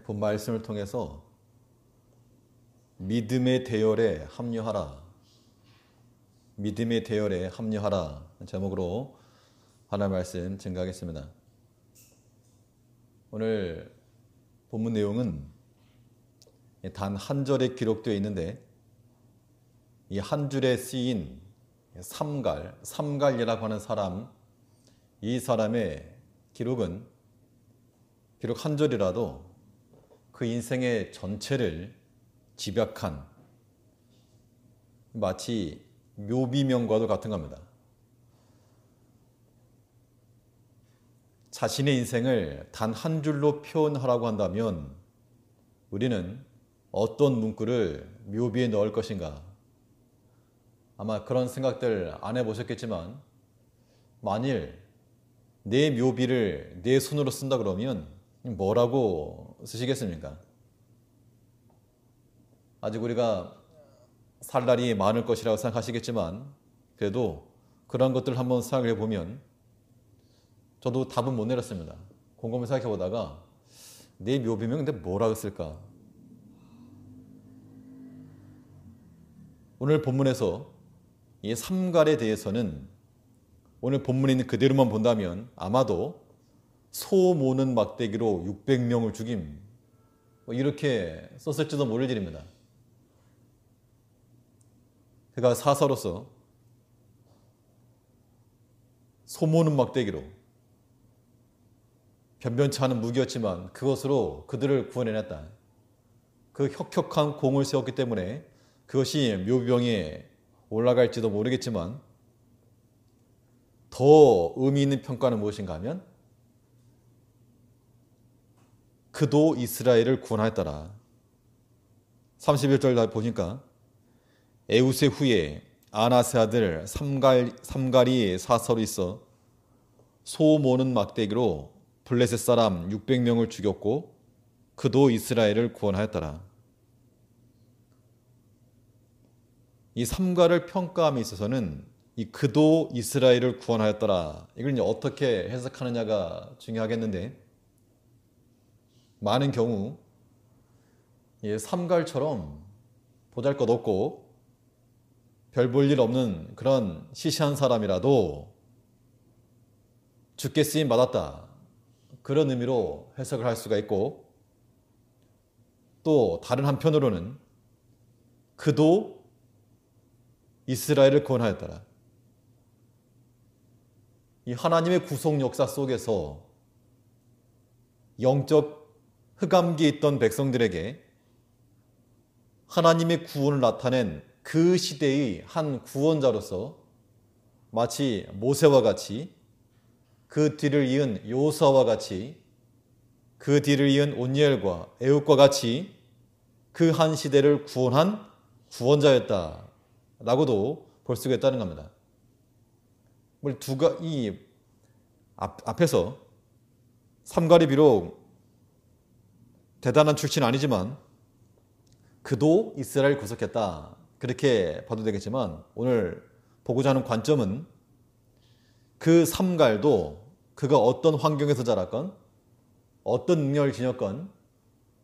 본 말씀을 통해서 믿음의 대열에 합류하라. 믿음의 대열에 합류하라. 제목으로 하나님 말씀 증거하겠습니다. 오늘 본문 내용은 단 한 절에 기록되어 있는데 이 한 줄에 쓰인 삼갈이라고 하는 사람, 이 사람의 기록은 비록 한 절이라도 그 인생의 전체를 집약한 마치 묘비명과도 같은 겁니다. 자신의 인생을 단 한 줄로 표현하라고 한다면 우리는 어떤 문구를 묘비에 넣을 것인가? 아마 그런 생각들 안 해보셨겠지만 만일 내 묘비를 내 손으로 쓴다 그러면 뭐라고 쓰시겠습니까? 아직 우리가 살 날이 많을 것이라고 생각하시겠지만 그래도 그런 것들을 한번 생각해 보면 저도 답은 못 내렸습니다. 곰곰이 생각해 보다가 내 묘비면 근데 뭐라고 쓸까? 오늘 본문에서 이 삼갈에 대해서는 오늘 본문에 있는 그대로만 본다면 아마도 소 모는 막대기로 600명을 죽임 이렇게 썼을지도 모를 일입니다. 그가 사사로서 소 모는 막대기로 변변치 않은 무기였지만 그것으로 그들을 구원해냈다. 그 혁혁한 공을 세웠기 때문에 그것이 묘비병에 올라갈지도 모르겠지만 더 의미 있는 평가는 무엇인가 하면 그도 이스라엘을 구원하였더라. 31절 보니까 에우세 후에 아나세 아들 삼갈이 사서로 있어 소 모는 막대기로 블레셋 사람 600명을 죽였고 그도 이스라엘을 구원하였더라. 이 삼갈을 평가함에 있어서는 이 그도 이스라엘을 구원하였더라. 이걸 이제 어떻게 해석하느냐가 중요하겠는데 많은 경우 이 삼갈처럼 보잘것없고 별 볼 일 없는 그런 시시한 사람이라도 죽게 쓰임 받았다. 그런 의미로 해석을 할 수가 있고 또 다른 한편으로는 그도 이스라엘을 구원하였더라. 이 하나님의 구속 역사 속에서 영적 흑암기에 있던 백성들에게 하나님의 구원을 나타낸 그 시대의 한 구원자로서 마치 모세와 같이 그 뒤를 이은 요사와 같이 그 뒤를 이은 온니엘과 에훗과 같이 그 한 시대를 구원한 구원자였다라고도 볼 수가 있다는 겁니다. 이 앞에서 삼갈이 비록 대단한 출신은 아니지만 그도 이스라엘 구속했다. 그렇게 봐도 되겠지만 오늘 보고자 하는 관점은 그 삼갈도 그가 어떤 환경에서 자랐건 어떤 능력을 지녔건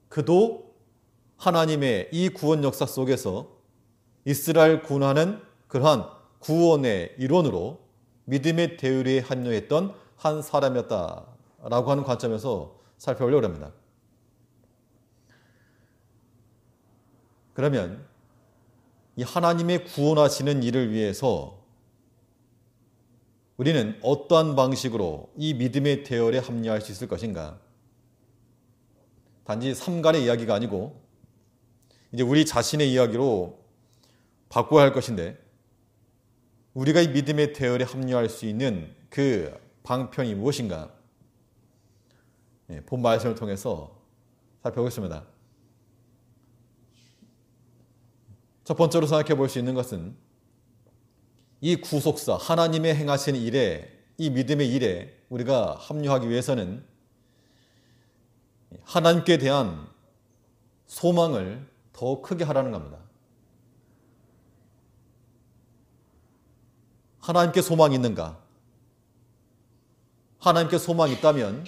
그도 하나님의 이 구원 역사 속에서 이스라엘 구원하는 그러한 구원의 일원으로 믿음의 대열에 합류했던 한 사람이었다라고 하는 관점에서 살펴보려고 합니다. 그러면 이 하나님의 구원하시는 일을 위해서 우리는 어떠한 방식으로 이 믿음의 대열에 합류할 수 있을 것인가? 단지 삼갈의 이야기가 아니고 이제 우리 자신의 이야기로 바꿔야 할 것인데 우리가 이 믿음의 대열에 합류할 수 있는 그 방편이 무엇인가? 본 말씀을 통해서 살펴보겠습니다. 첫 번째로 생각해 볼 수 있는 것은 이 구속사, 하나님의 행하신 일에, 이 믿음의 일에 우리가 합류하기 위해서는 하나님께 대한 소망을 더 크게 하라는 겁니다. 하나님께 소망이 있는가? 하나님께 소망이 있다면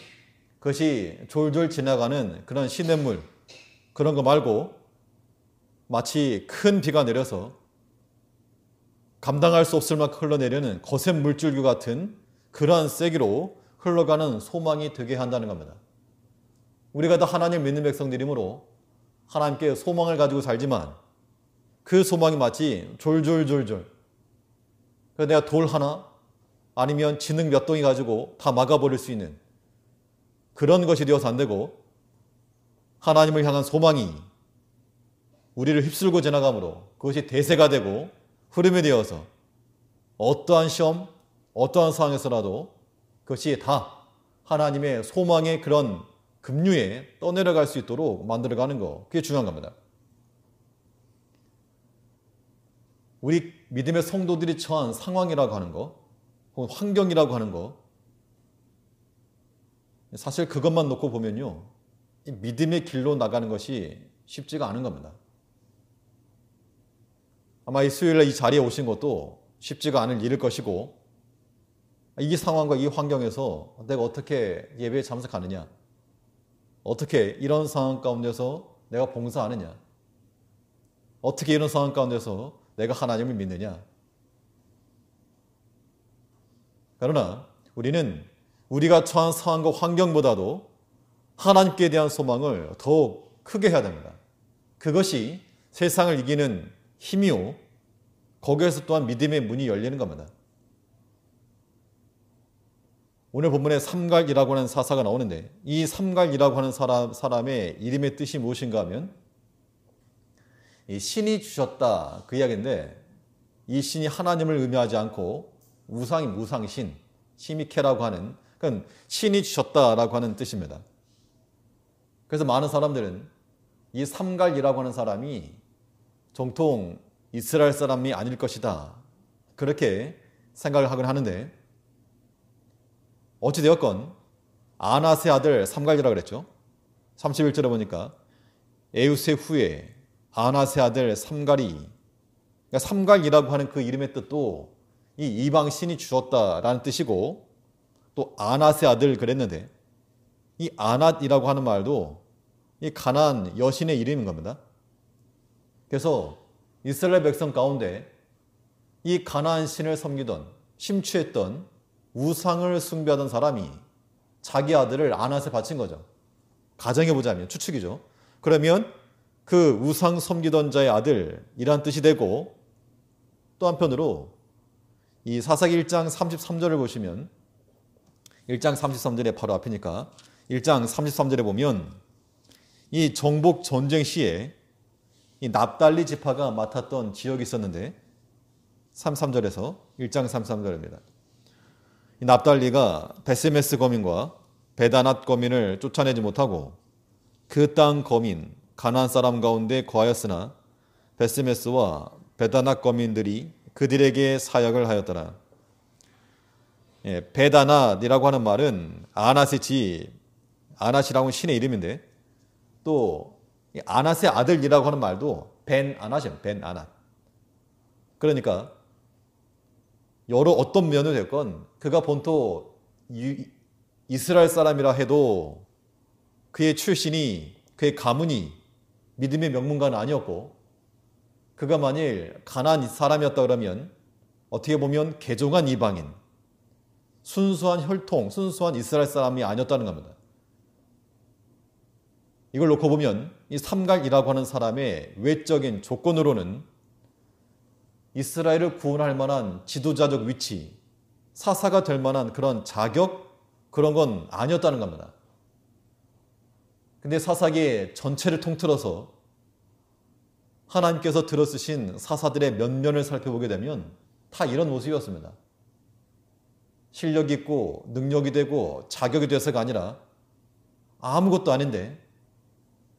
그것이 졸졸 지나가는 그런 시냇물, 그런 거 말고 마치 큰 비가 내려서 감당할 수 없을 만큼 흘러내리는 거센 물줄기 같은 그러한 세기로 흘러가는 소망이 되게 한다는 겁니다. 우리가 다 하나님 믿는 백성들이므로 하나님께 소망을 가지고 살지만 그 소망이 마치 졸졸졸졸, 그래서 내가 돌 하나 아니면 진흙 몇 동이 가지고 다 막아버릴 수 있는 그런 것이 되어서 안 되고, 하나님을 향한 소망이 우리를 휩쓸고 지나가므로 그것이 대세가 되고 흐름이 되어서 어떠한 시험, 어떠한 상황에서라도 그것이 다 하나님의 소망의 그런 급류에 떠내려갈 수 있도록 만들어가는 거, 그게 중요한 겁니다. 우리 믿음의 성도들이 처한 상황이라고 하는 거, 혹은 환경이라고 하는 거, 사실 그것만 놓고 보면요, 믿음의 길로 나가는 것이 쉽지가 않은 겁니다. 아마 이 수요일에 이 자리에 오신 것도 쉽지가 않을 일일 것이고, 이 상황과 이 환경에서 내가 어떻게 예배에 참석하느냐, 어떻게 이런 상황 가운데서 내가 봉사하느냐, 어떻게 이런 상황 가운데서 내가 하나님을 믿느냐. 그러나 우리는 우리가 처한 상황과 환경보다도 하나님께 대한 소망을 더욱 크게 해야 됩니다. 그것이 세상을 이기는 힘이요, 거기에서 또한 믿음의 문이 열리는 겁니다. 오늘 본문에 삼갈이라고 하는 사사가 나오는데, 이 삼갈이라고 하는 사람의 이름의 뜻이 무엇인가 하면 이 신이 주셨다, 그 이야기인데, 이 신이 하나님을 의미하지 않고 우상이 무상신, 시미케라고 하는, 그건 신이 주셨다라고 하는 뜻입니다. 그래서 많은 사람들은 이 삼갈이라고 하는 사람이 정통 이스라엘 사람이 아닐 것이다, 그렇게 생각을 하곤 하는데, 어찌되었건 아낫의 아들 삼갈이라고 그랬죠. 31절에 보니까 에웃의 후에 아낫의 아들 삼갈이, 그러니까 삼갈이라고 하는 그 이름의 뜻도 이 이방 신이 주었다라는 뜻이고, 또 아낫의 아들 그랬는데, 이 아낫이라고 하는 말도 이 가나안 여신의 이름인 겁니다. 그래서 이스라엘 백성 가운데 이 가나안 신을 섬기던, 심취했던, 우상을 숭배하던 사람이 자기 아들을 아낫에 바친 거죠. 가정해보자면, 추측이죠. 그러면 그 우상 섬기던 자의 아들이란 뜻이 되고, 또 한편으로 이 사사기 1장 33절을 보시면, 1장 33절에 바로 앞이니까 1장 33절에 보면 이 정복 전쟁 시에 이 납달리 지파가 맡았던 지역이 있었는데, 33절에서 1장 33절입니다. 이 납달리가 베세메스 거민과 베다낫 거민을 쫓아내지 못하고 그 땅 거민 가나안 사람 가운데 거하였으나 베세메스와 베다낫 거민들이 그들에게 사역을 하였더라. 베다낫이라고 하는 말은 아낫의 집, 아낫이라고 하는 신의 이름인데, 또 아낫의 아들이라고 하는 말도 벤 아낫이에요. 벤 아낫. 그러니까 여러 어떤 면이 됐건 그가 본토 이스라엘 사람이라 해도 그의 출신이, 그의 가문이 믿음의 명문가는 아니었고, 그가 만일 가나안 사람이었다 그러면 어떻게 보면 개종한 이방인, 순수한 혈통, 순수한 이스라엘 사람이 아니었다는 겁니다. 이걸 놓고 보면 이 삼갈이라고 하는 사람의 외적인 조건으로는 이스라엘을 구원할 만한 지도자적 위치, 사사가 될 만한 그런 자격, 그런 건 아니었다는 겁니다. 근데 사사기 전체를 통틀어서 하나님께서 들어쓰신 사사들의 면면을 살펴보게 되면 다 이런 모습이었습니다. 실력이 있고 능력이 되고 자격이 돼서가 아니라 아무것도 아닌데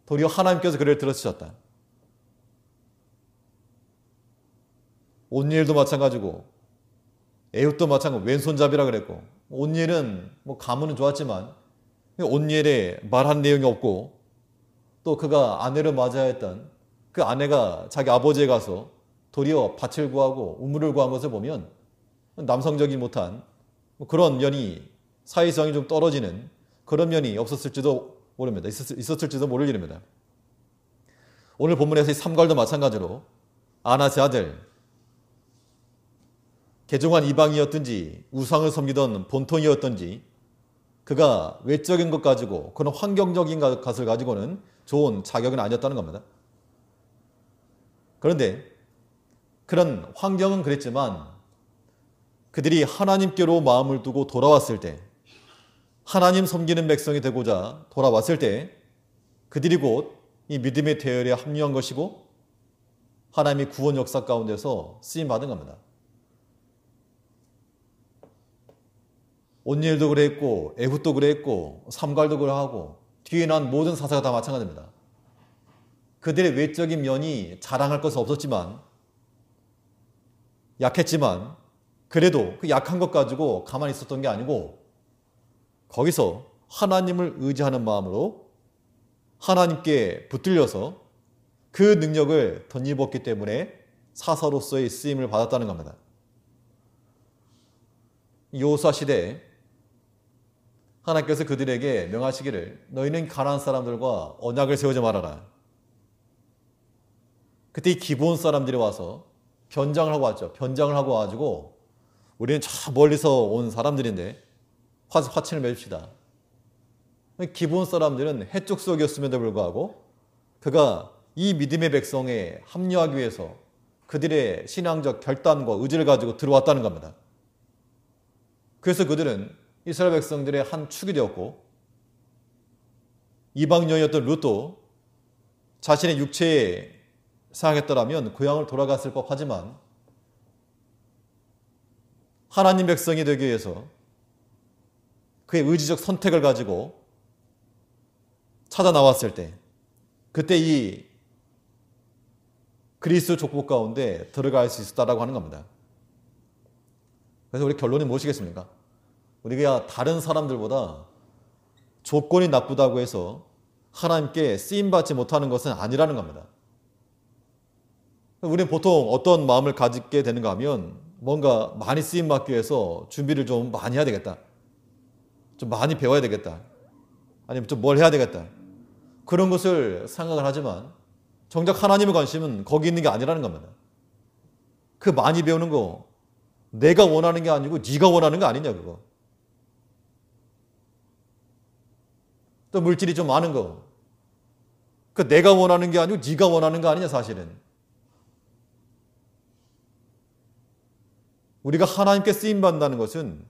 도리어 하나님께서 그를 들어쓰셨다. 온니엘도 마찬가지고 에훗도 마찬가지고 왼손잡이라 그랬고, 온니엘은 뭐 가문은 좋았지만 온니엘에 말한 내용이 없고, 또 그가 아내를 맞아야 했던 그 아내가 자기 아버지에 가서 도리어 밭을 구하고 우물을 구한 것을 보면 남성적이 못한 그런 면이, 사회성이 좀 떨어지는 그런 면이 없었을지도 모릅니다. 있었을지도 모를 일입니다. 오늘 본문에서 이 삼갈도 마찬가지로 아낫의 아들, 개종한 이방이었든지 우상을 섬기던 본통이었든지 그가 외적인 것 가지고 그런 환경적인 것을 가지고는 좋은 자격은 아니었다는 겁니다. 그런데 그런 환경은 그랬지만 그들이 하나님께로 마음을 두고 돌아왔을 때, 하나님 섬기는 백성이 되고자 돌아왔을 때 그들이 곧 이 믿음의 대열에 합류한 것이고 하나님의 구원 역사 가운데서 쓰임받은 겁니다. 온니엘도 그랬고 에훗도 그랬고 삼갈도 그러하고 뒤에 난 모든 사사가 다 마찬가지입니다. 그들의 외적인 면이 자랑할 것은 없었지만 약했지만 그래도 그 약한 것 가지고 가만히 있었던 게 아니고 거기서 하나님을 의지하는 마음으로 하나님께 붙들려서 그 능력을 덧입었기 때문에 사사로서의 쓰임을 받았다는 겁니다. 여호수아 시대에 하나님께서 그들에게 명하시기를 너희는 가나안 사람들과 언약을 세우지 말아라. 그때 이 기브온 사람들이 와서 변장을 하고 왔죠. 변장을 하고 와가지고 우리는 저 멀리서 온 사람들인데 화친을 맺읍시다. 기브온 사람들은 해쪽 속이었음에도 불구하고 그가 이 믿음의 백성에 합류하기 위해서 그들의 신앙적 결단과 의지를 가지고 들어왔다는 겁니다. 그래서 그들은 이스라엘 백성들의 한 축이 되었고 이방 여인이었던 룻도 자신의 육체에 생각했더라면 고향을 돌아갔을 법하지만 하나님 백성이 되기 위해서 그의 의지적 선택을 가지고 찾아 나왔을 때 그때 이 그리스도 족보 가운데 들어갈 수 있었다라고 하는 겁니다. 그래서 우리 결론이 무엇이겠습니까? 우리가 다른 사람들보다 조건이 나쁘다고 해서 하나님께 쓰임받지 못하는 것은 아니라는 겁니다. 우리는 보통 어떤 마음을 가지게 되는가 하면 뭔가 많이 쓰임받기 위해서 준비를 좀 많이 해야 되겠다. 좀 많이 배워야 되겠다. 아니면 좀 뭘 해야 되겠다. 그런 것을 생각을 하지만 정작 하나님의 관심은 거기 있는 게 아니라는 겁니다. 그 많이 배우는 거 내가 원하는 게 아니고 네가 원하는 거 아니냐 그거. 또 물질이 좀 많은 거. 그 내가 원하는 게 아니고 네가 원하는 거 아니냐 사실은. 우리가 하나님께 쓰임받는다는 것은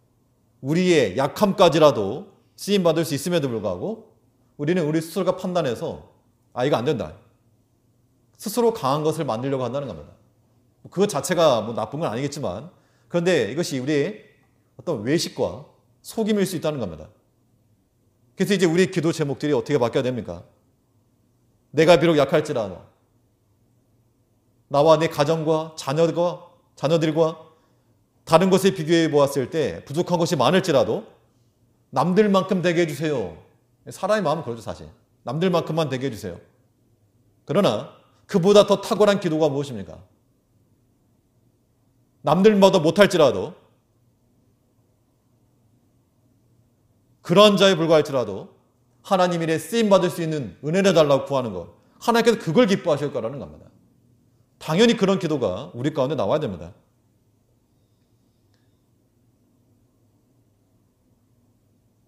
우리의 약함까지라도 쓰임받을 수 있음에도 불구하고 우리는 우리 스스로가 판단해서 이거 안 된다. 스스로 강한 것을 만들려고 한다는 겁니다. 그것 자체가 뭐 나쁜 건 아니겠지만 그런데 이것이 우리의 어떤 외식과 속임일 수 있다는 겁니다. 그래서 이제 우리 기도 제목들이 어떻게 바뀌어야 됩니까? 내가 비록 약할지라도 나와 내 가정과 자녀들과 다른 것에 비교해 보았을 때 부족한 것이 많을지라도 남들만큼 되게 해주세요. 사람의 마음은 그러죠 사실. 남들만큼만 되게 해주세요. 그러나 그보다 더 탁월한 기도가 무엇입니까? 남들보다 못할지라도 그러한 자에 불과할지라도 하나님 일에 쓰임받을 수 있는 은혜를 달라고 구하는 것. 하나님께서 그걸 기뻐하실 거라는 겁니다. 당연히 그런 기도가 우리 가운데 나와야 됩니다.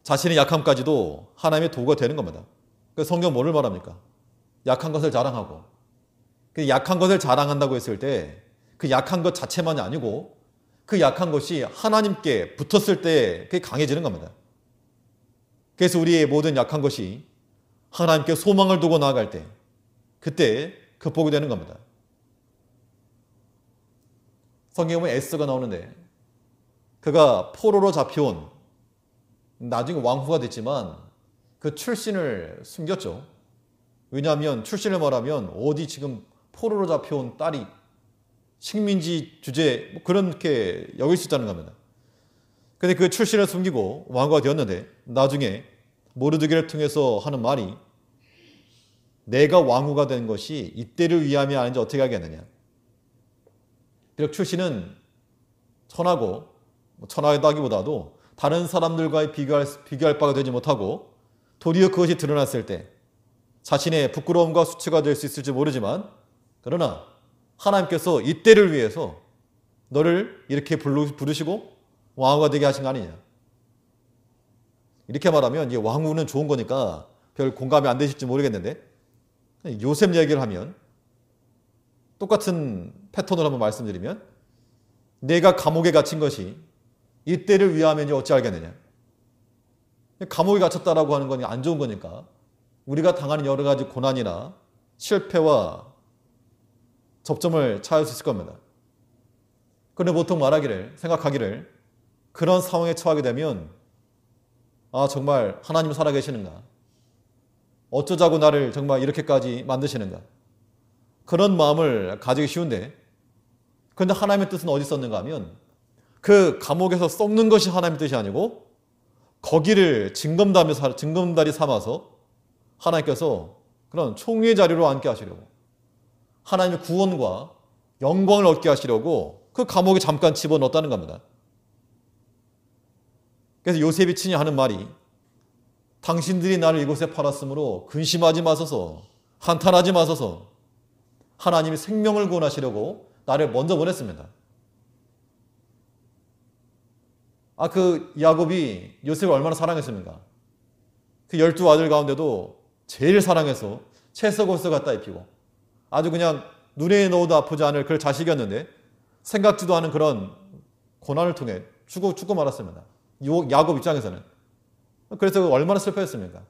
자신의 약함까지도 하나님의 도구가 되는 겁니다. 그래서 성경 뭐를 말합니까? 약한 것을 자랑하고. 약한 것을 자랑한다고 했을 때 그 약한 것 자체만이 아니고 그 약한 것이 하나님께 붙었을 때 그게 강해지는 겁니다. 그래서 우리의 모든 약한 것이 하나님께 소망을 두고 나아갈 때 그때 극복이 되는 겁니다. 성경에 보면 에스더가 나오는데 그가 포로로 잡혀온 나중에 왕후가 됐지만 그 출신을 숨겼죠. 왜냐하면 출신을 말하면 어디 지금 포로로 잡혀온 딸이 식민지 주제 그렇게 여길 수 있다는 겁니다. 그런데 그 출신을 숨기고 왕후가 되었는데 나중에 모르드게를 통해서 하는 말이 내가 왕후가 된 것이 이때를 위함이 아닌지 어떻게 하겠느냐. 비록 출신은 천하고 천하다기보다도 다른 사람들과의 비교할 바가 되지 못하고 도리어 그것이 드러났을 때 자신의 부끄러움과 수치가 될 수 있을지 모르지만 그러나 하나님께서 이때를 위해서 너를 이렇게 부르시고 왕후가 되게 하신 거 아니냐. 이렇게 말하면 이제 왕후는 좋은 거니까 별 공감이 안 되실지 모르겠는데 요셉 얘기를 하면 똑같은 패턴으로 한번 말씀드리면 내가 감옥에 갇힌 것이 이때를 위하면 어찌 알겠느냐. 감옥에 갇혔다라고 하는 건 안 좋은 거니까 우리가 당하는 여러 가지 고난이나 실패와 접점을 찾을 수 있을 겁니다. 그런데 보통 생각하기를 그런 상황에 처하게 되면 정말 하나님 살아계시는가? 어쩌자고 나를 정말 이렇게까지 만드시는가? 그런 마음을 가지기 쉬운데 그런데 하나님의 뜻은 어디 있었는가 하면 그 감옥에서 썩는 것이 하나님의 뜻이 아니고 거기를 징검다리 삼아서 하나님께서 그런 총리의 자리로 앉게 하시려고 하나님의 구원과 영광을 얻게 하시려고 그 감옥에 잠깐 집어넣었다는 겁니다. 그래서 요셉이 친히 하는 말이 당신들이 나를 이곳에 팔았으므로 근심하지 마소서 한탄하지 마소서 하나님이 생명을 구원하시려고 나를 먼저 보냈습니다. 그 야곱이 요셉을 얼마나 사랑했습니까? 그 12아들 가운데도 제일 사랑해서 채석옷을 갖다 입히고 아주 그냥 눈에 넣어도 아프지 않을 그런 자식이었는데 생각지도 않은 그런 고난을 통해 죽고 말았습니다. 야곱 입장에서는. 그래서 얼마나 슬퍼했습니까?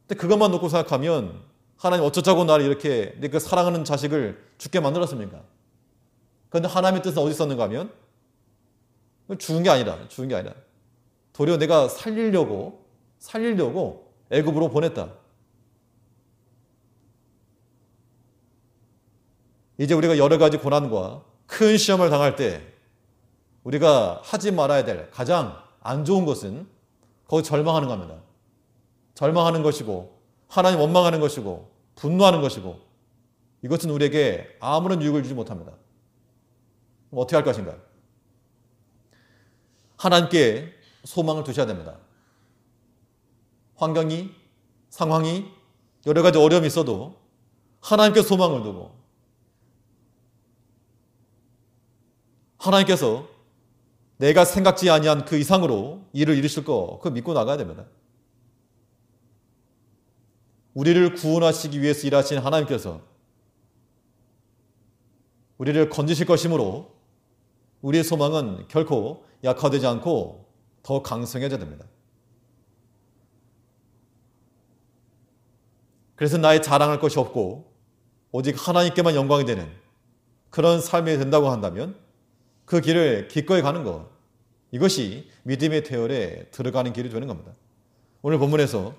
근데 그것만 놓고 생각하면 하나님 어쩌자고 나를 이렇게 그 사랑하는 자식을 죽게 만들었습니까? 그런데 하나님의 뜻은 어디 있었는가 하면 죽은 게 아니라 도리어 내가 살리려고 애굽으로 보냈다. 이제 우리가 여러 가지 고난과 큰 시험을 당할 때 우리가 하지 말아야 될 가장 안 좋은 것은 거기 절망하는 겁니다. 절망하는 것이고 하나님 원망하는 것이고 분노하는 것이고 이것은 우리에게 아무런 유익을 주지 못합니다. 그럼 어떻게 할 것인가요? 하나님께 소망을 두셔야 됩니다. 상황이 여러 가지 어려움이 있어도 하나님께 소망을 두고 하나님께서 내가 생각지 아니한 그 이상으로 일을 이루실 거 그거 믿고 나가야 됩니다. 우리를 구원하시기 위해서 일하신 하나님께서 우리를 건지실 것이므로 우리의 소망은 결코 약화되지 않고 더 강성해져야 됩니다. 그래서 나의 자랑할 것이 없고 오직 하나님께만 영광이 되는 그런 삶이 된다고 한다면 그 길을 기꺼이 가는 것, 이것이 믿음의 대열에 들어가는 길이 되는 겁니다. 오늘 본문에서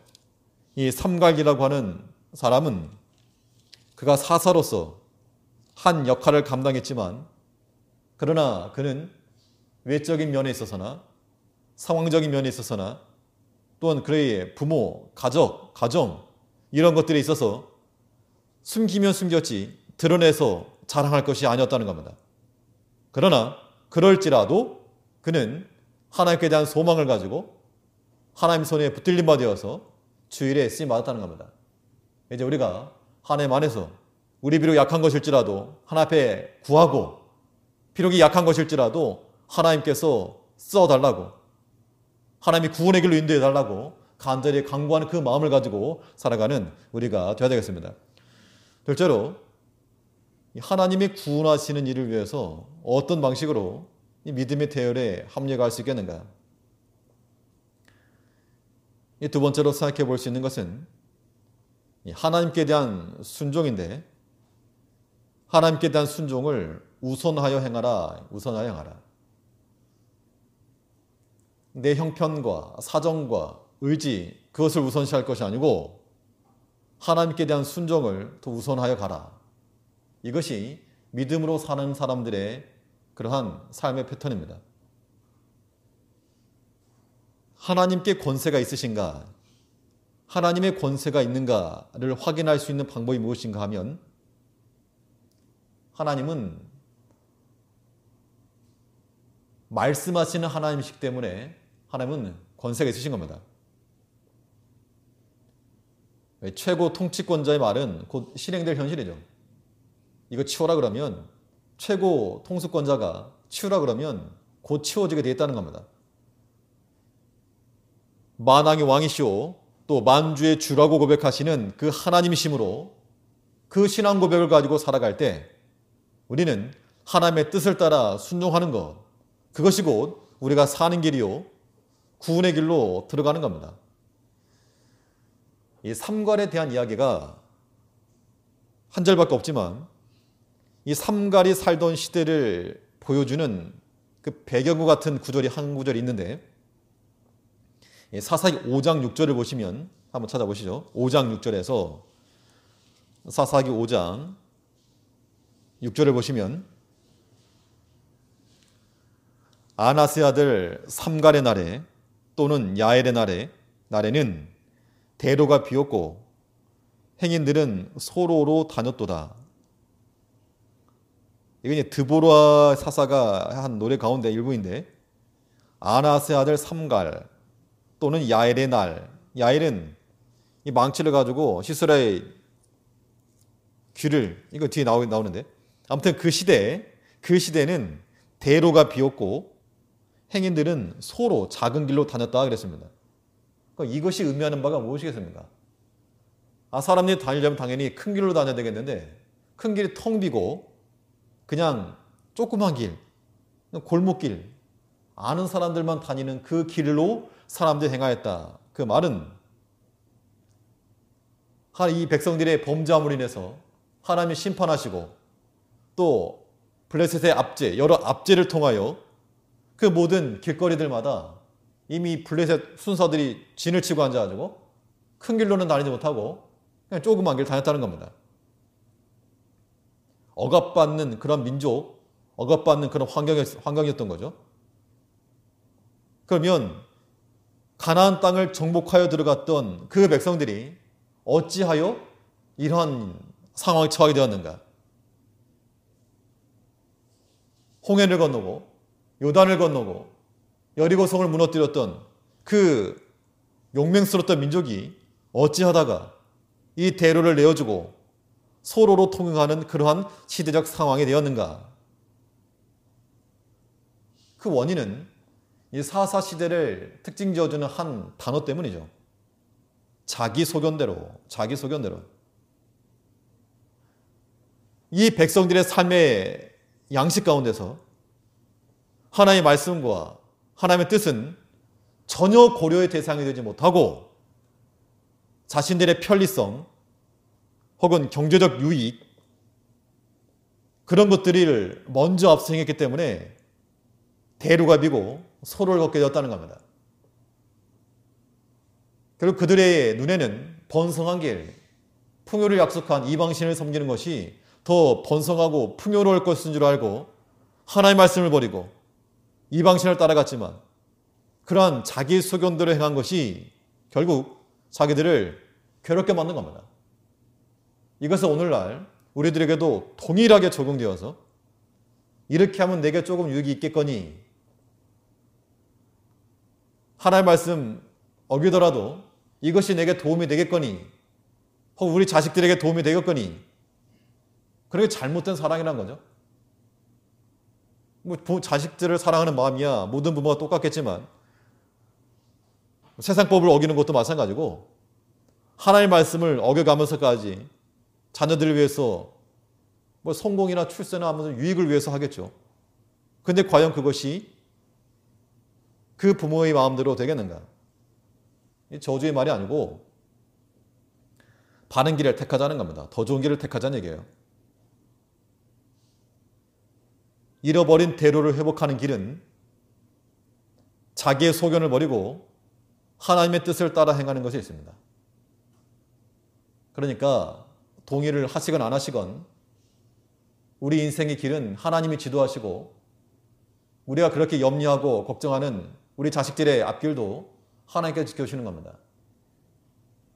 이 삼갈기라고 하는 사람은 그가 사사로서 한 역할을 감당했지만 그러나 그는 외적인 면에 있어서나 상황적인 면에 있어서나 또한 그의 부모, 가정 이런 것들에 있어서 숨기면 숨겼지 드러내서 자랑할 것이 아니었다는 겁니다. 그러나 그럴지라도 그는 하나님께 대한 소망을 가지고 하나님 손에 붙들림 바 되어서 주일에 쓰임 받았다는 겁니다. 이제 우리가 하나님 안에서 우리 비록 약한 것일지라도 하나님 앞에 구하고 비록 약한 것일지라도 하나님께서 써달라고 하나님이 구원의 길로 인도해 달라고 간절히 간구하는 그 마음을 가지고 살아가는 우리가 되어야 되겠습니다. 둘째로 하나님이 구원하시는 일을 위해서 어떤 방식으로 이 믿음의 대열에 합력할 수 있겠는가? 이 두 번째로 생각해 볼 수 있는 것은 하나님께 대한 순종인데 하나님께 대한 순종을 우선하여 행하라. 내 형편과 사정과 의지 그것을 우선시할 것이 아니고 하나님께 대한 순종을 더 우선하여 가라. 이것이 믿음으로 사는 사람들의 그러한 삶의 패턴입니다. 하나님께 권세가 있으신가? 하나님의 권세가 있는가를 확인할 수 있는 방법이 무엇인가 하면 하나님은 말씀하시는 하나님이시기 때문에 하나님은 권세가 있으신 겁니다. 최고 통치권자의 말은 곧 실행될 현실이죠. 이거 치워라 그러면 최고 통수권자가 치우라 그러면 곧 치워지게 되어 있다는 겁니다. 만왕의 왕이시오 또 만주의 주라고 고백하시는 그 하나님이심으로 그 신앙 고백을 가지고 살아갈 때 우리는 하나님의 뜻을 따라 순종하는 것, 그것이 곧 우리가 사는 길이요 구원의 길로 들어가는 겁니다. 이 삼갈에 대한 이야기가 한 절밖에 없지만 이 삼갈이 살던 시대를 보여주는 그 배경과 같은 구절이 한 구절이 있는데 사사기 5장 6절을 보시면 한번 찾아보시죠. 5장 6절에서 사사기 5장 6절을 보시면 아나스의 아들 삼갈의 날에 또는 야엘의 날에는 대로가 비었고 행인들은 소로로 다녔도다. 이게 이제 드보라 사사가 한 노래 가운데 일부인데 아나스의 아들 삼갈 또는 야엘의 날. 야엘은 이 망치를 가지고 시스라의 귀를 이거 뒤에 나오는데 아무튼 그 시대에는 대로가 비었고 행인들은 소로 작은 길로 다녔다 그랬습니다. 그러니까 이것이 의미하는 바가 무엇이겠습니까? 사람들이 다니려면 당연히 큰 길로 다녀야 되겠는데 큰 길이 텅 비고 그냥 조그만 길, 골목길, 아는 사람들만 다니는 그 길로 사람들이 행하였다. 그 말은 이 백성들의 범죄함으로 인해서 하나님이 심판하시고 또 블레셋의 압제, 여러 압제를 통하여 그 모든 길거리들마다 이미 블레셋 순사들이 진을 치고 앉아가지고 큰 길로는 다니지 못하고 그냥 조그만 길 다녔다는 겁니다. 억압받는 그런 민족, 억압받는 그런 환경이었던 거죠. 그러면 가나안 땅을 정복하여 들어갔던 그 백성들이 어찌하여 이러한 상황에 처하게 되었는가? 홍해를 건너고 요단을 건너고 여리고성을 무너뜨렸던 그 용맹스러웠던 민족이 어찌하다가 이 대로를 내어주고 소로로 통행하는 그러한 시대적 상황이 되었는가? 그 원인은 이 사사 시대를 특징 지어주는 한 단어 때문이죠. 자기 소견대로. 이 백성들의 삶의 양식 가운데서 하나님의 말씀과 하나님의 뜻은 전혀 고려의 대상이 되지 못하고 자신들의 편리성 혹은 경제적 유익 그런 것들을 먼저 앞서 행했기 때문에 대로가 비고 소로를 걷게 되었다는 겁니다. 그리고 그들의 눈에는 번성한 길, 풍요를 약속한 이방신을 섬기는 것이 더 번성하고 풍요로울 것인 줄 알고 하나님의 말씀을 버리고 이방신을 따라갔지만 그러한 자기 소견대로 행한 것이 결국 자기들을 괴롭게 만든 겁니다. 이것은 오늘날 우리들에게도 동일하게 적용되어서 이렇게 하면 내게 조금 유익이 있겠거니 하나님의 말씀 어기더라도 이것이 내게 도움이 되겠거니 혹은 우리 자식들에게 도움이 되겠거니 그렇게 잘못된 사랑이라는 거죠. 자식들을 사랑하는 마음이야 모든 부모가 똑같겠지만 세상법을 어기는 것도 마찬가지고 하나님의 말씀을 어겨가면서까지 자녀들을 위해서 성공이나 출세나 하면서 유익을 위해서 하겠죠. 근데 과연 그것이 그 부모의 마음대로 되겠는가? 저주의 말이 아니고 바른 길을 택하자는 겁니다. 더 좋은 길을 택하자는 얘기예요. 잃어버린 대로를 회복하는 길은 자기의 소견을 버리고 하나님의 뜻을 따라 행하는 것이 있습니다. 그러니까 동의를 하시건 안 하시건 우리 인생의 길은 하나님이 지도하시고 우리가 그렇게 염려하고 걱정하는 우리 자식들의 앞길도 하나님께서 지켜주시는 겁니다.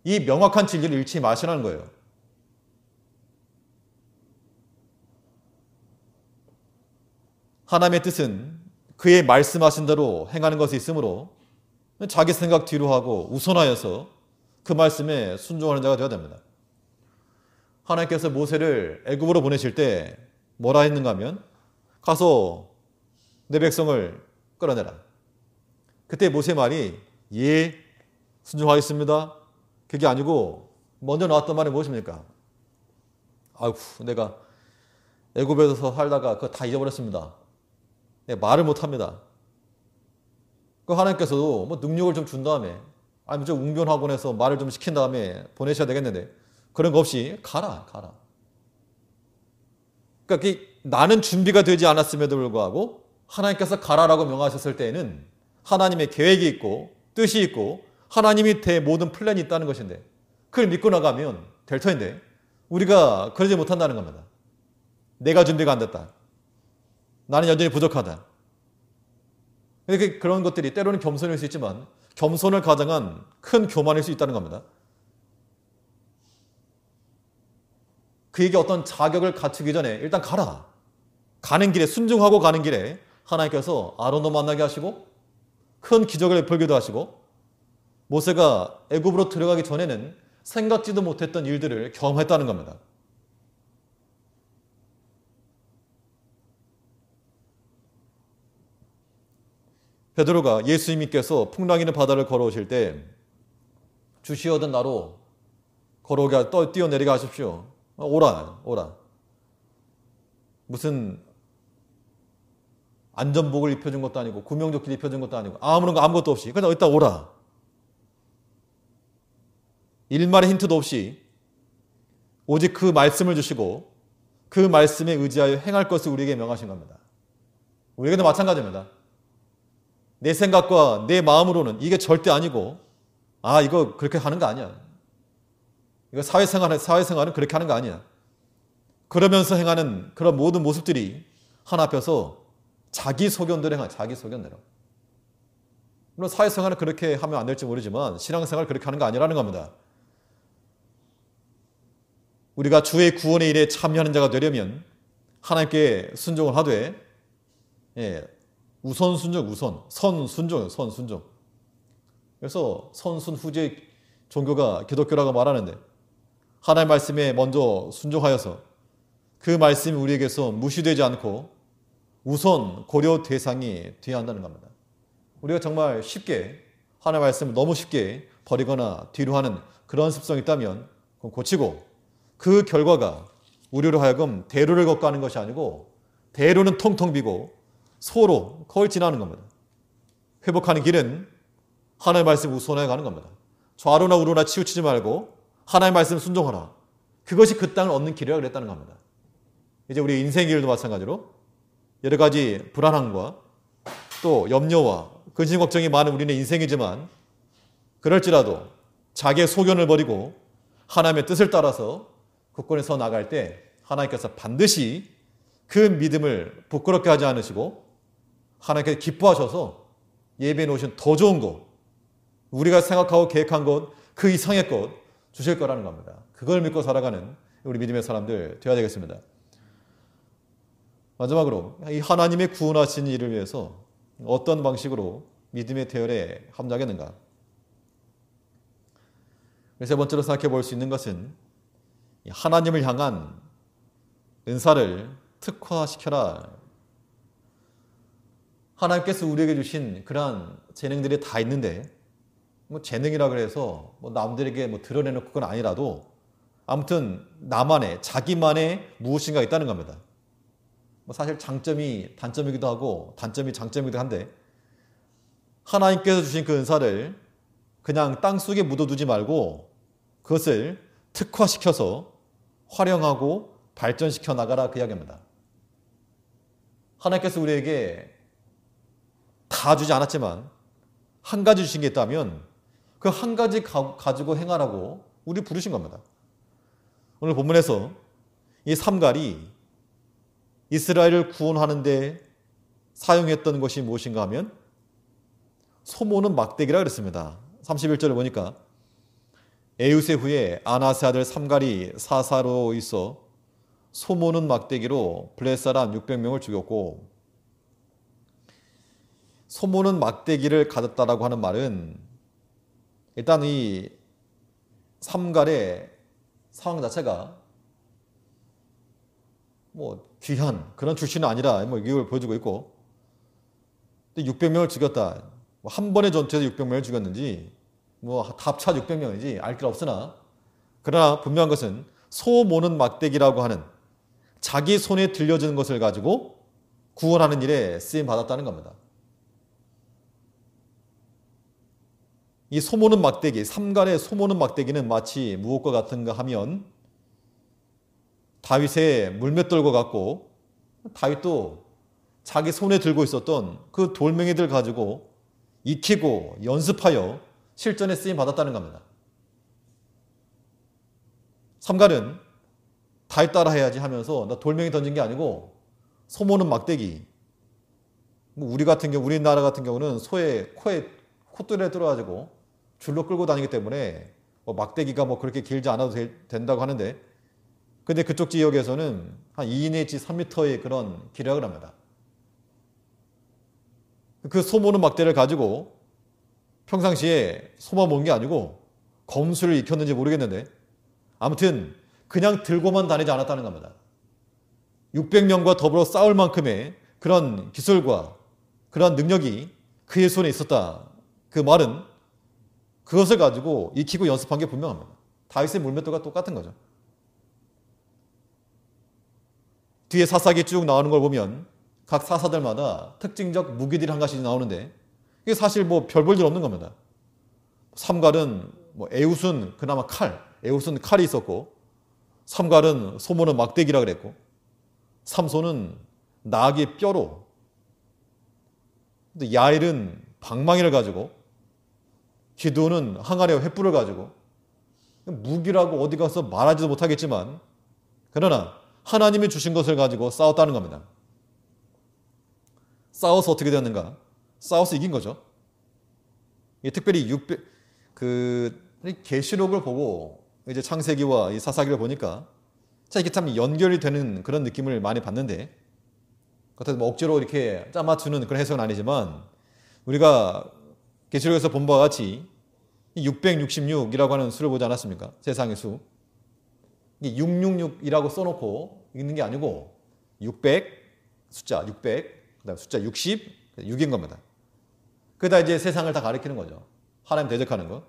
이 명확한 진리를 잃지 마시라는 거예요. 하나님의 뜻은 그의 말씀하신 대로 행하는 것이 있으므로 자기 생각 뒤로 하고 우선하여서 그 말씀에 순종하는 자가 되어야 됩니다. 하나님께서 모세를 애굽으로 보내실 때 뭐라 했는가 하면 가서 내 백성을 끌어내라. 그때 모세 말이 예, 순종하겠습니다. 그게 아니고 먼저 나왔던 말이 무엇입니까? 아이고, 내가 애굽에서 살다가 그거 다 잊어버렸습니다. 말을 못합니다. 그 하나님께서도 뭐 능력을 좀 준 다음에 아니면 좀 웅변학원에서 말을 좀 시킨 다음에 보내셔야 되겠는데 그런 거 없이 가라. 그러니까 나는 준비가 되지 않았음에도 불구하고 하나님께서 가라라고 명하셨을 때에는 하나님의 계획이 있고 뜻이 있고 하나님이 모든 플랜이 있다는 것인데 그걸 믿고 나가면 될 터인데 우리가 그러지 못한다는 겁니다. 내가 준비가 안 됐다. 나는 여전히 부족하다. 그런 것들이 때로는 겸손일 수 있지만 겸손을 가장한 큰 교만일 수 있다는 겁니다. 그에게 어떤 자격을 갖추기 전에 일단 가라. 가는 길에 순종하고 가는 길에 하나님께서 아론도 만나게 하시고 큰 기적을 베풀기도 하시고 모세가 애굽으로 들어가기 전에는 생각지도 못했던 일들을 경험했다는 겁니다. 베드로가 예수님께서 풍랑이는 바다를 걸어오실 때 주시어든 나로 걸어오게 뛰어내리게 하십시오. 오라. 무슨 안전복을 입혀준 것도 아니고 구명조끼를 입혀준 것도 아니고 아무것도 없이 그냥 일단 오라. 일말의 힌트도 없이 오직 그 말씀을 주시고 그 말씀에 의지하여 행할 것을 우리에게 명하신 겁니다. 우리에게도 마찬가지입니다. 내 생각과 내 마음으로는 이게 절대 아니고 이거 그렇게 하는 거 아니야. 이거 사회생활은 그렇게 하는 거 아니야. 그러면서 행하는 그런 모든 모습들이 하나 앞에서 자기 소견대로 행하 자기 소견대로. 물론 사회생활은 그렇게 하면 안 될지 모르지만 신앙생활은 그렇게 하는 거 아니라는 겁니다. 우리가 주의 구원의 일에 참여하는 자가 되려면 하나님께 순종을 하되 우선순종, 선순종. 그래서 선순후제 종교가 기독교라고 말하는데 하나님의 말씀에 먼저 순종하여서 그 말씀이 우리에게서 무시되지 않고 우선 고려 대상이 되어야 한다는 겁니다. 우리가 정말 쉽게 하나님의 말씀을 너무 쉽게 버리거나 뒤로 하는 그런 습성이 있다면 그건 고치고 그 결과가 우리로 하여금 대로를 걷고 것이 아니고 대로는 텅텅 비고 소로 거울 지나는 겁니다. 회복하는 길은 하나님의 말씀 우선해 가는 겁니다. 좌로나 우로나 치우치지 말고 하나님의 말씀 순종하라. 그것이 그 땅을 얻는 길이라 그랬다는 겁니다. 이제 우리 인생의 길도 마찬가지로 여러 가지 불안함과 또 염려와 근심 걱정이 많은 우리는 인생이지만 그럴지라도 자기의 소견을 버리고 하나님의 뜻을 따라서 굳건히 서 나갈 때 하나님께서 반드시 그 믿음을 부끄럽게 하지 않으시고 하나님께서 기뻐하셔서 예배해 놓으신 더 좋은 것, 우리가 생각하고 계획한 것, 그 이상의 것 주실 거라는 겁니다. 그걸 믿고 살아가는 우리 믿음의 사람들 되어야 되겠습니다. 마지막으로 이 하나님의 구원하신 일을 위해서 어떤 방식으로 믿음의 대열에 합류하겠는가? 세 번째로 생각해 볼 수 있는 것은 하나님을 향한 은사를 특화시켜라. 하나님께서 우리에게 주신 그러한 재능들이 다 있는데 재능이라 그래서 남들에게 드러내는 그건 아니라도 아무튼 나만의 자기만의 무엇인가 있다는 겁니다. 사실 장점이 단점이기도 하고 단점이 장점이기도 한데 하나님께서 주신 그 은사를 그냥 땅속에 묻어두지 말고 그것을 특화시켜서 활용하고 발전시켜 나가라 그 이야기입니다. 하나님께서 우리에게 다 주지 않았지만 한 가지 주신 게 있다면 그 한 가지 가지고 행하라고 우리 부르신 겁니다. 오늘 본문에서 이 삼갈이 이스라엘을 구원하는 데 사용했던 것이 무엇인가 하면 소모는 막대기라 그랬습니다. 31절을 보니까 에웃의 후에 아나세 아들 삼갈이 사사로 있어 소모는 막대기로 블레 사람 600명을 죽였고, 소모는 막대기를 가졌다라고 하는 말은 일단 이 삼갈의 상황 자체가 뭐 귀한 그런 출신은 아니라 뭐 이걸 보여주고 있고, 600명을 죽였다. 뭐 한 번의 전투에서 600명을 죽였는지 뭐 합차 600명인지 알 길 없으나, 그러나 분명한 것은 소 모는 막대기라고 하는 자기 손에 들려주는 것을 가지고 구원하는 일에 쓰임 받았다는 겁니다. 이 소모는 막대기, 삼갈의 소모는 막대기는 마치 무엇과 같은가 하면 다윗의 물맷돌과 같고, 다윗도 자기 손에 들고 있었던 그 돌멩이들 가지고 익히고 연습하여 실전에 쓰임 받았다는 겁니다. 삼갈은 다윗 따라 해야지 하면서 나 돌멩이 던진 게 아니고 소모는 막대기. 우리 같은 경우, 우리나라 같은 경우는 소의 코에 콧대에 뚫어가지고 줄로 끌고 다니기 때문에 뭐 막대기가 뭐 그렇게 길지 않아도 된다고 하는데, 근데 그쪽 지역에서는 한 2 내지 3m의 그런 기력을 합니다. 그 소모는 막대를 가지고 평상시에 소만 모은 게 아니고 검술을 익혔는지 모르겠는데, 아무튼 그냥 들고만 다니지 않았다는 겁니다. 600명과 더불어 싸울 만큼의 그런 기술과 그런 능력이 그의 손에 있었다. 그 말은 그것을 가지고 익히고 연습한 게 분명합니다. 다윗의 물맷돌과 똑같은 거죠. 뒤에 사사기 쭉 나오는 걸 보면 각 사사들마다 특징적 무기들이 한 가지씩 나오는데, 이게 사실 뭐 별 볼 일 없는 겁니다. 삼갈은 뭐 에웃은 그나마 에웃은 칼이 있었고, 삼갈은 소모는 막대기라 그랬고, 삼손은 나귀의 뼈로, 야일은 방망이를 가지고, 기드온은 항아리와 횃불을 가지고, 무기라고 어디 가서 말하지도 못하겠지만 그러나 하나님이 주신 것을 가지고 싸웠다는 겁니다. 싸워서 어떻게 되었는가? 싸워서 이긴 거죠. 특별히 계시록을 보고 이제 창세기와 이 사사기를 보니까 이게 참 연결이 되는 그런 느낌을 많이 받는데, 그렇다고 뭐 억지로 이렇게 짜맞추는 그런 해석은 아니지만, 우리가 계시록에서 본 바와 같이 666이라고 하는 수를 보지 않았습니까? 세상의 수. 666이라고 써놓고 읽는 게 아니고 600, 숫자 600, 그다음 숫자 60, 6인 겁니다. 그다 이제 세상을 다 가리키는 거죠. 하나님 대적하는 거.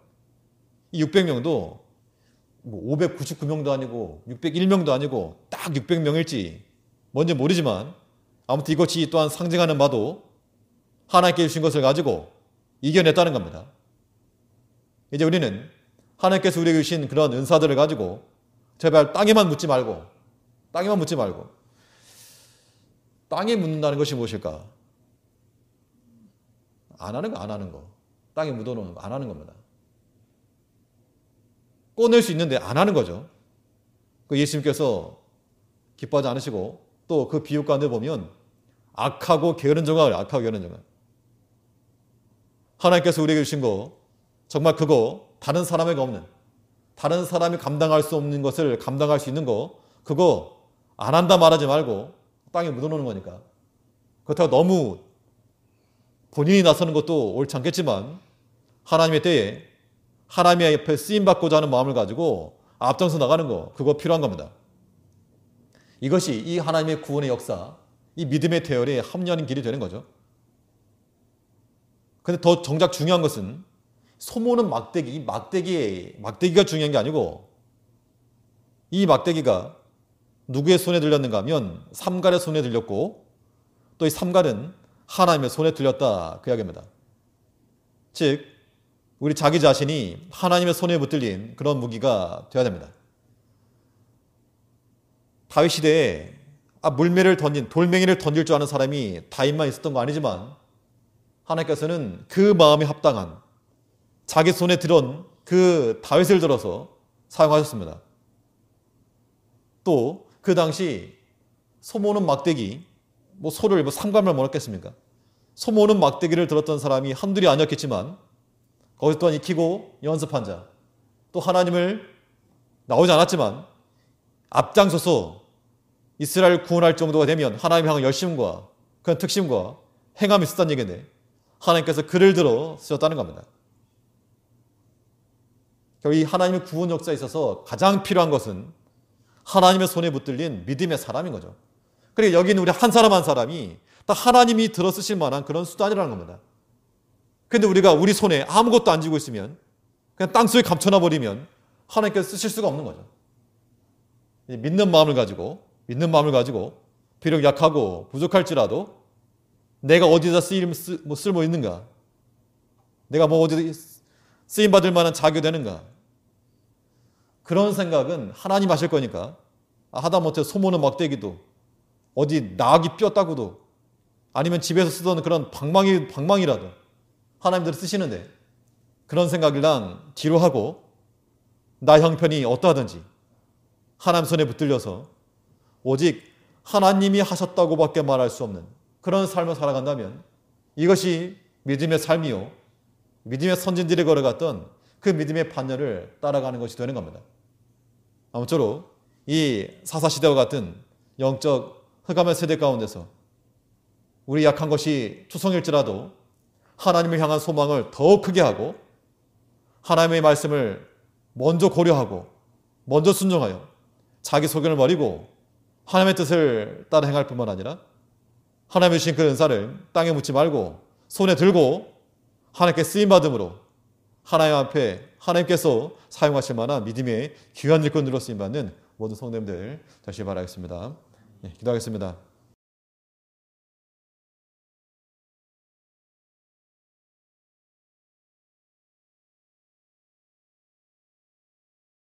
이 600명도 뭐 599명도 아니고 601명도 아니고 딱 600명일지 뭔지 모르지만, 아무튼 이것이 또한 상징하는 바도 하나님께 주신 것을 가지고 이겨냈다는 겁니다. 이제 우리는 하나님께서 우리에게 주신 그런 은사들을 가지고 제발 땅에만 묻지 말고 땅에 묻는다는 것이 무엇일까? 안 하는 거. 땅에 묻어놓는 거 안 하는 겁니다. 꺼낼 수 있는데 안 하는 거죠. 그 예수님께서 기뻐하지 않으시고, 또 그 비유 가운데 보면 악하고 게으른 정을 하나님께서 우리에게 주신 거, 정말 그거 다른 사람에게 없는, 다른 사람이 감당할 수 없는 것을 감당할 수 있는 거, 그거 안 한다 말하지 말고 땅에 묻어놓는 거니까. 그렇다고 너무 본인이 나서는 것도 옳지 않겠지만, 하나님의 때에 하나님의 옆에 쓰임받고자 하는 마음을 가지고 앞장서 나가는 거, 그거 필요한 겁니다. 이것이 이 하나님의 구원의 역사, 이 믿음의 대열에 합류하는 길이 되는 거죠. 근데 더 정작 중요한 것은 소모는 막대기, 이 막대기가 중요한 게 아니고, 이 막대기가 누구의 손에 들렸는가 하면 삼갈의 손에 들렸고, 또 이 삼갈은 하나님의 손에 들렸다, 그 이야기입니다. 즉 우리 자기 자신이 하나님의 손에 붙들린 그런 무기가 되어야 됩니다. 다윗 시대에 돌멩이를 던질 줄 아는 사람이 다윗만 있었던 거 아니지만, 하나님께서는 그 마음에 합당한 자기 손에 들은 그 다윗을 들어서 사용하셨습니다. 또 그 당시 소모는 막대기, 소를 삼갈만 몰았겠습니까? 소모는 막대기를 들었던 사람이 한둘이 아니었겠지만, 거기서 또한 익히고 연습한 자, 또 하나님을 나오지 않았지만 앞장서서 이스라엘 구원할 정도가 되면 하나님을 향한 열심과 그런 특심과 행함이 있었다는 얘기인데, 하나님께서 그를 들어 쓰셨다는 겁니다. 이 하나님의 구원 역사에 있어서 가장 필요한 것은 하나님의 손에 붙들린 믿음의 사람인 거죠. 그리고 여기는 우리 한 사람 한 사람이 다 하나님이 들어쓰실 만한 그런 수단이라는 겁니다. 그런데 우리가 우리 손에 아무것도 안 쥐고 있으면 그냥 땅속에 감춰놔 버리면 하나님께서 쓰실 수가 없는 거죠. 믿는 마음을 가지고 비록 약하고 부족할지라도 내가 어디다 쓸모 있는가, 내가 어디다 쓰임받을 만한 자격 되는가, 그런 생각은 하나님 하실 거니까 하다못해 소모는 막대기도 어디 나귀 뼈 따고도 아니면 집에서 쓰던 그런 방망이라도 하나님들은 쓰시는데 그런 생각이랑 뒤로 하고 나 형편이 어떠하든지 하나님 손에 붙들려서 오직 하나님이 하셨다고밖에 말할 수 없는 그런 삶을 살아간다면 이것이 믿음의 삶이요, 믿음의 선진들이 걸어갔던 그 믿음의 판례를 따라가는 것이 되는 겁니다. 아무쪼록 이 사사시대와 같은 영적 흑암의 세대 가운데서 우리 약한 것이 투성일지라도 하나님을 향한 소망을 더욱 크게 하고 하나님의 말씀을 먼저 고려하고 먼저 순종하여 자기 소견을 버리고 하나님의 뜻을 따라 행할 뿐만 아니라 하나님의 주신 그 은사를 땅에 묻지 말고 손에 들고 하나님께 쓰임받음으로 하나님 앞에 하나님께서 사용하실 만한 믿음의 귀한 일꾼으로 쓰임받는 모든 성도님들 다시 바라겠습니다. 기도하겠습니다.